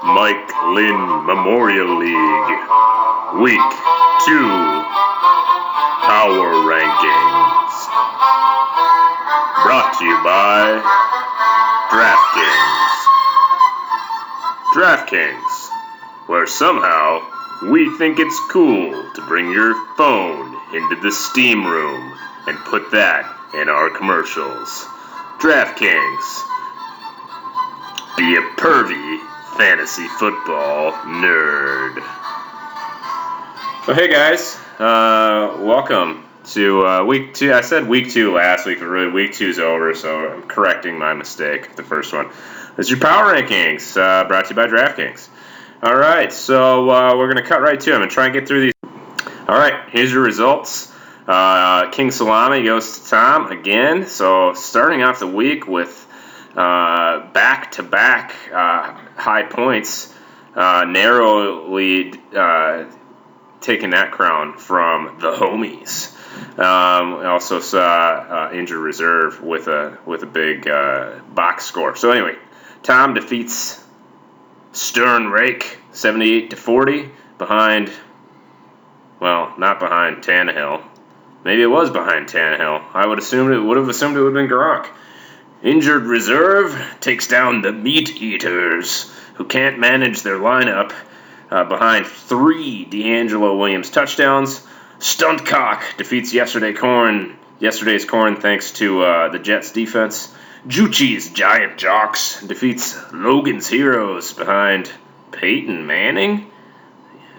Mike Lynn Memorial League, Week 2 Power Rankings. Brought to you by DraftKings, where somehow we think it's cool to bring your phone into the steam room and put that in our commercials. DraftKings. Be a pervy fantasy football nerd. So hey guys, welcome to week 2. I said week 2 last week, but really week 2 is over, so I'm correcting my mistake, the first one. This is your power rankings, brought to you by DraftKings. Alright, so we're going to cut right to it. I'm going to try and get through these. Alright, here's your results. King Salami goes to Tom again. So starting off the week with back-to-back high points, narrowly taking that crown from the homies. We also saw injured reserve with a big box score. So anyway, Tom defeats Stern Rake 78-40 behind, well, not behind Tannehill. Maybe it was behind Tannehill. I would have assumed it would have been Gronk. Injured reserve takes down the meat eaters who can't manage their lineup behind 3 D'Angelo Williams touchdowns. Stuntcock defeats yesterday's corn thanks to the Jets defense. Juchi's Giant Jocks defeats Logan's Heroes behind Peyton Manning.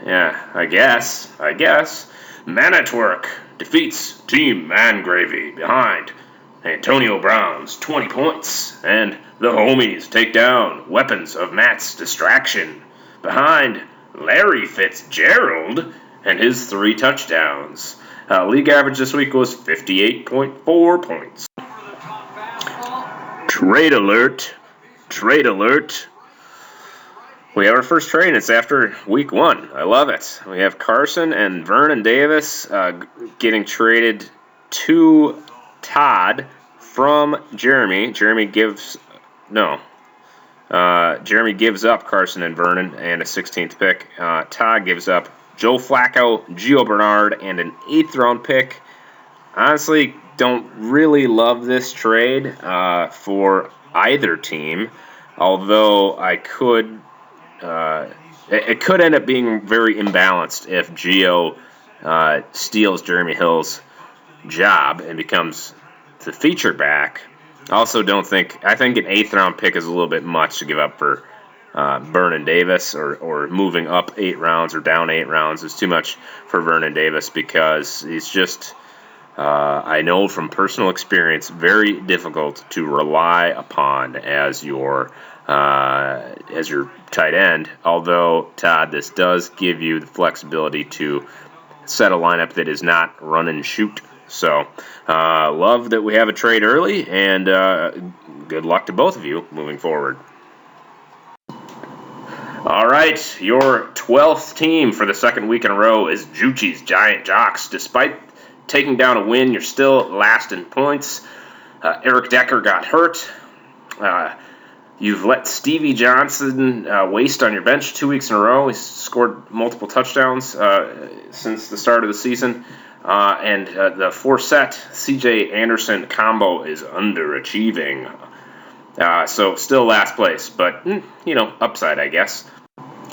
Yeah, I guess. Manatwork defeats Team Mangravy behind Antonio Brown's 20 points, and the homies take down Weapons of Matt's Distraction behind Larry Fitzgerald and his 3 touchdowns. League average this week was 58.4 points. Trade alert. We have our first trade, and it's after week 1. I love it. We have Carson and Vernon Davis getting traded to Todd from Jeremy. Jeremy gives up Carson and Vernon and a 16th pick. Todd gives up Joe Flacco, Gio Bernard, and an 8th round pick. Honestly, don't really love this trade for either team, although it could end up being very imbalanced if Gio steals Jeremy Hill's job and becomes the feature back. I think an 8th round pick is a little bit much to give up for Vernon Davis, or moving up 8 rounds or down 8 rounds is too much for Vernon Davis, because he's just I know from personal experience, very difficult to rely upon as your tight end. Although, Todd, this does give you the flexibility to set a lineup that is not run and shoot. So, love that we have a trade early, and good luck to both of you moving forward. All right, your 12th team for the second week in a row is Juchi's Giant Jocks. Despite taking down a win, you're still last in points. Eric Decker got hurt. You've let Stevie Johnson waste on your bench 2 weeks in a row. He's scored multiple touchdowns since the start of the season. And the Forsett CJ Anderson combo is underachieving. So still last place, but, upside, I guess.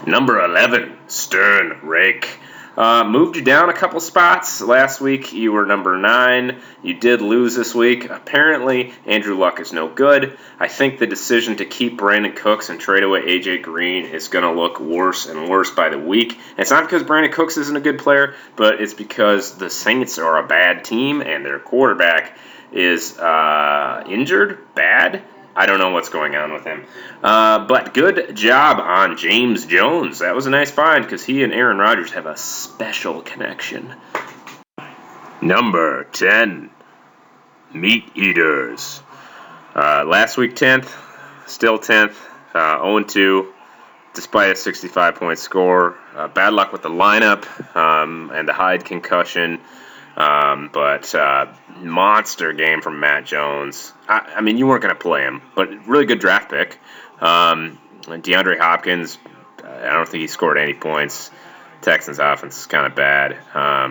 Number 11, Stern Rake. Moved you down a couple spots. Last week you were number 9. You did lose this week. Apparently Andrew Luck is no good. I think the decision to keep Brandon Cooks and trade away AJ Green is going to look worse and worse by the week. And it's not because Brandon Cooks isn't a good player, but it's because the Saints are a bad team and their quarterback is injured bad. I don't know what's going on with him. But good job on James Jones. That was a nice find because he and Aaron Rodgers have a special connection. Number 10, Meat Eaters. Last week 10th, still 10th, 0-2, despite a 65-point score. Bad luck with the lineup and the Hyde concussion. But monster game from Matt Jones. I mean, you weren't going to play him, but really good draft pick. DeAndre Hopkins I don't think he scored any points. Texans offense is kind of bad,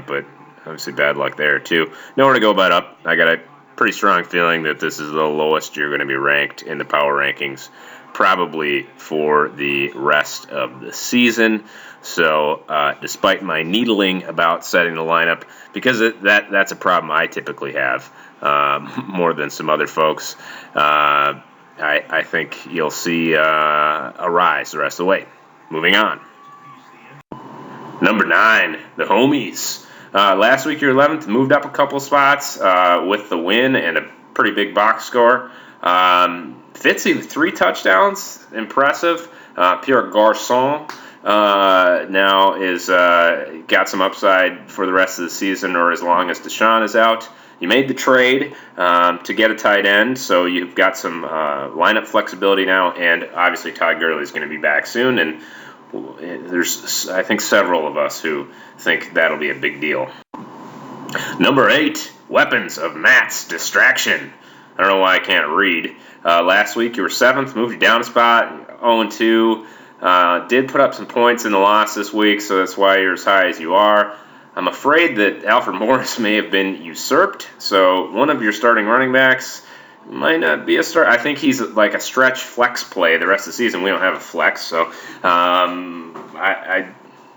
but obviously bad luck there too. Nowhere to go but up. I got a pretty strong feeling that this is the lowest you're going to be ranked in the power rankings, probably for the rest of the season. So despite my needling about setting the lineup, because that's a problem I typically have more than some other folks, I think you'll see a rise the rest of the way. Moving on. Number 9, the homies. Last week, your 11th, moved up a couple spots with the win and a pretty big box score. Fitzy, 3 touchdowns, impressive. Pierre Garçon now is got some upside for the rest of the season, or as long as Deshaun is out. You made the trade to get a tight end, so you've got some lineup flexibility now, and obviously Todd Gurley is going to be back soon, and there's, I think, several of us who think that'll be a big deal. Number 8, weapons of Matt's distraction. I don't know why I can't read. Last week you were 7th, moved you down a spot, 0-2. Did put up some points in the loss this week, so that's why you're as high as you are. I'm afraid that Alfred Morris may have been usurped, so one of your starting running backs might not be a start. I think he's like a stretch flex play the rest of the season. We don't have a flex, so I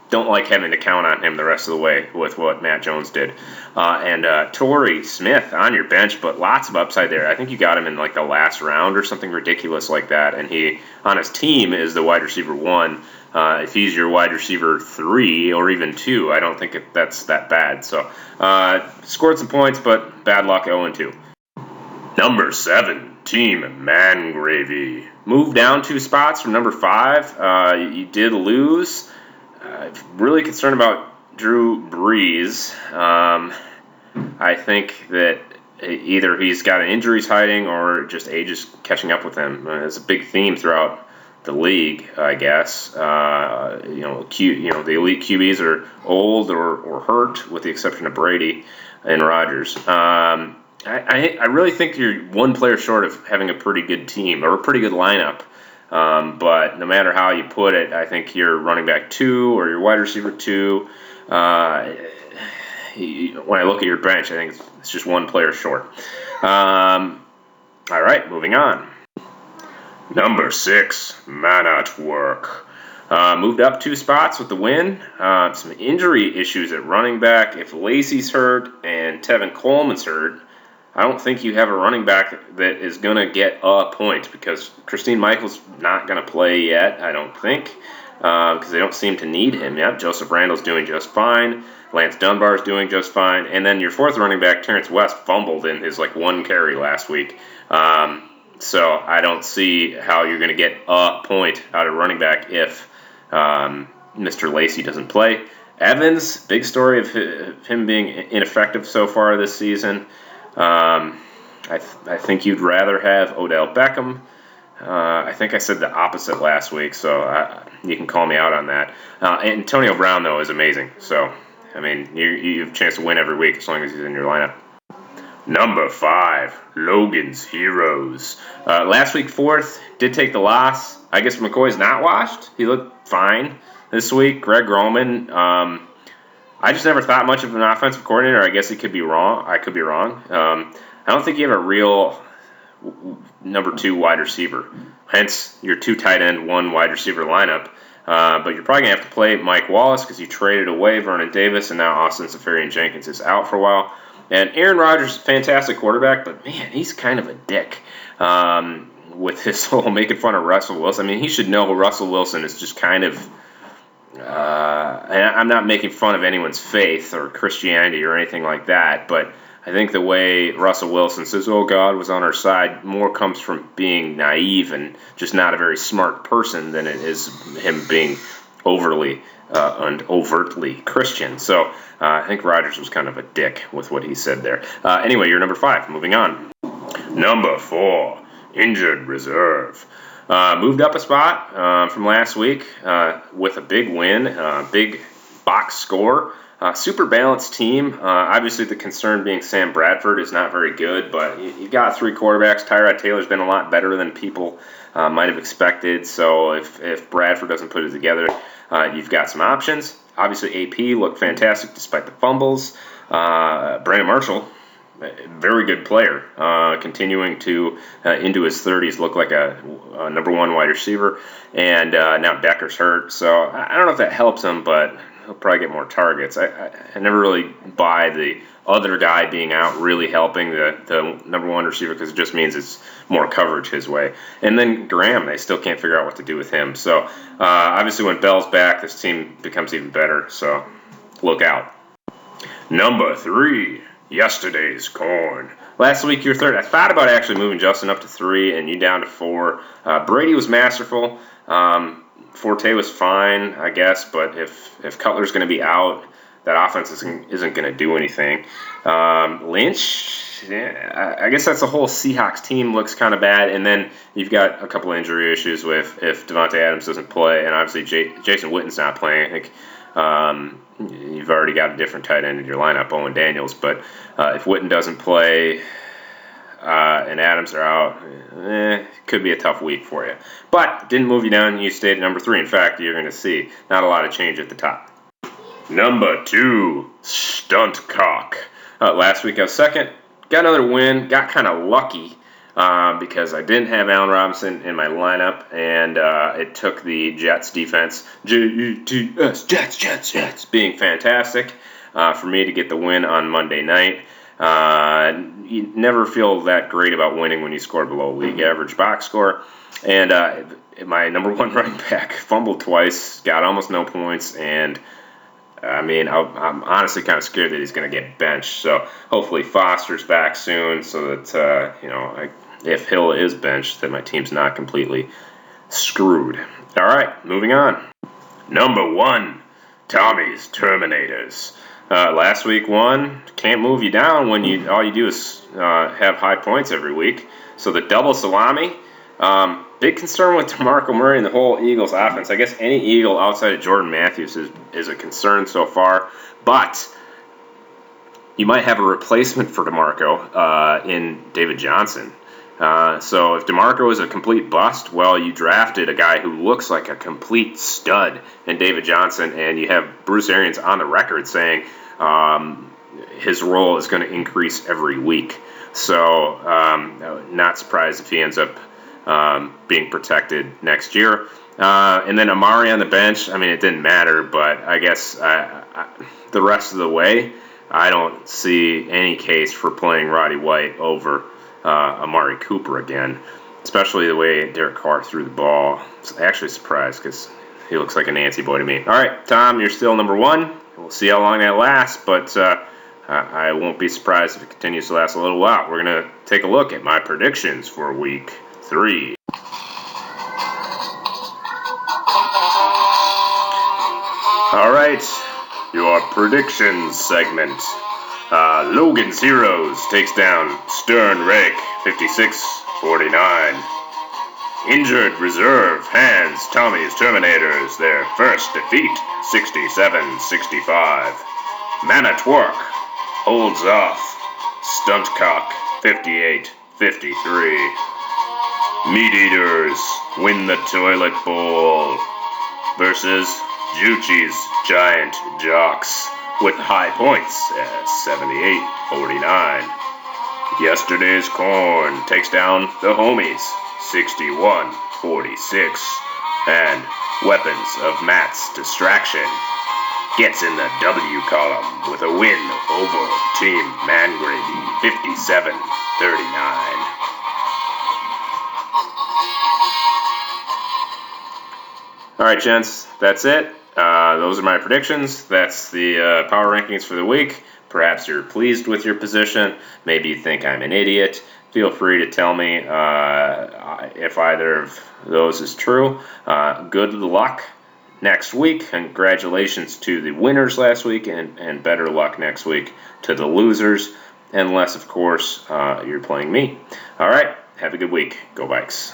don't like having to count on him the rest of the way with what Matt Jones did. And Torrey Smith on your bench, but lots of upside there. I think you got him in like the last round or something ridiculous like that, and he on his team is the wide receiver 1. If he's your wide receiver 3 or even 2, I don't think that's that bad. So scored some points, but bad luck, 0-2. Number 7, Team Mangravy. Moved down 2 spots from number 5. You did lose. Really concerned about Drew Brees. I think that either he's got an injuries hiding or just age is catching up with him. It's a big theme throughout the league, I guess. The elite QBs are old or hurt, with the exception of Brady and Rodgers. I really think you're one player short of having a pretty good team or a pretty good lineup. But no matter how you put it, I think your running back 2 or your wide receiver 2, when I look at your bench, I think it's just one player short. All right, moving on. Number 6, Man at Work. Moved up 2 spots with the win. Some injury issues at running back. If Lacey's hurt and Tevin Coleman's hurt, I don't think you have a running back that is going to get a point, because Christine Michael's not going to play yet, I don't think, because they don't seem to need him yet. Joseph Randall's doing just fine. Lance Dunbar's doing just fine. And then your 4th running back, Terrence West, fumbled in his 1 carry last week. So I don't see how you're going to get a point out of running back if Mr. Lacey doesn't play. Evans, big story of him being ineffective so far this season. I think you'd rather have Odell Beckham. I think I said the opposite last week, so you can call me out on that. Antonio Brown, though, is amazing. So, I mean, you have a chance to win every week as long as he's in your lineup. Number 5, Logan's Heroes. Last week, 4th, did take the loss. I guess McCoy's not washed. He looked fine this week. Greg Roman, I just never thought much of an offensive coordinator. I guess he could be wrong. I could be wrong. I don't think you have a real number 2 wide receiver. Hence, your 2 tight end, 1 wide receiver lineup. But you're probably going to have to play Mike Wallace because you traded away Vernon Davis, and now Austin Seferian-Jenkins is out for a while. And Aaron Rodgers, fantastic quarterback, but man, he's kind of a dick with his whole making fun of Russell Wilson. I mean, he should know Russell Wilson is just kind of, and I'm not making fun of anyone's faith or Christianity or anything like that, but I think the way Russell Wilson says, oh, God was on our side, more comes from being naive and just not a very smart person than it is him being overly and overtly Christian. So I think Rodgers was kind of a dick with what he said there. Anyway, you're number 5. Moving on. Number 4, Injured Reserve. Moved up a spot from last week with a big win, big box score. Super balanced team. Obviously, the concern being Sam Bradford is not very good, but you got 3 quarterbacks. Tyrod Taylor's been a lot better than people might have expected. So if Bradford doesn't put it together, you've got some options. Obviously, AP looked fantastic despite the fumbles. Brandon Marshall, very good player, continuing to into his 30s, look like a number 1 wide receiver. And now Decker's hurt, so I don't know if that helps him, but he'll probably get more targets. I never really buy the other guy being out really helping the number 1 receiver, because it just means it's more coverage his way. And then Graham, they still can't figure out what to do with him. So obviously when Bell's back, this team becomes even better, so look out. Number 3, yesterday's corn. Last week you were 3rd. I thought about actually moving Justin up to 3 and you down to 4. Brady was masterful. Forte was fine, I guess, but if Cutler's going to be out, that offense isn't going to do anything. Lynch, yeah, I guess that's the whole Seahawks team looks kind of bad, and then you've got a couple of injury issues with if Devontae Adams doesn't play, and obviously Jason Witten's not playing. I think you've already got a different tight end in your lineup, Owen Daniels, but if Witten doesn't play and Adams are out, it could be a tough week for you. But didn't move you down. You stayed at number 3. In fact, you're going to see not a lot of change at the top. Number 2, Stunt Cock. Last week I was 2nd. Got another win. Got kind of lucky because I didn't have Allen Robinson in my lineup, and it took the Jets defense, Jets, Jets, being fantastic for me to get the win on Monday night. You never feel that great about winning when you score below league average box score. And my number 1 running back fumbled twice, got almost no points, and I mean, I'm honestly kind of scared that he's going to get benched. So hopefully Foster's back soon, so that if Hill is benched, that my team's not completely screwed. All right, moving on. Number 1, Tommy's Terminators. Last week 1, can't move you down when all you do is have high points every week. So the double salami, big concern with DeMarco Murray and the whole Eagles offense. I guess any Eagle outside of Jordan Matthews is a concern so far, but you might have a replacement for DeMarco in David Johnson. So if DeMarco is a complete bust, well, you drafted a guy who looks like a complete stud in David Johnson, and you have Bruce Arians on the record saying his role is going to increase every week. So not surprised if he ends up being protected next year. And then Amari on the bench, I mean, it didn't matter, but I guess the rest of the way, I don't see any case for playing Roddy White over Amari Cooper again, especially the way Derek Carr threw the ball. I'm actually surprised because he looks like a Nancy boy to me. All right, Tom, you're still number 1. We'll see how long that lasts, but I won't be surprised if it continues to last a little while. We're going to take a look at my predictions for week 3. All right, your predictions segment. Logan's Heroes takes down Stern Rake, 56-49. Injured Reserve hands Tommy's Terminators their first defeat, 67-65. Mana Twerk holds off Stuntcock, 58-53. Meat Eaters win the Toilet Bowl versus Juchi's Giant Jocks with high points at 78-49. Yesterday's Corn takes down the Homies, 61-46. And Weapons of Matt's Distraction gets in the W column with a win over Team Mangrady, 57-39. All right, gents, that's it. Those are my predictions. That's the power rankings for the week. Perhaps you're pleased with your position. Maybe you think I'm an idiot. Feel free to tell me if either of those is true. Good luck next week. Congratulations to the winners last week, and better luck next week to the losers, unless, of course, you're playing me. All right, have a good week. Go Bikes.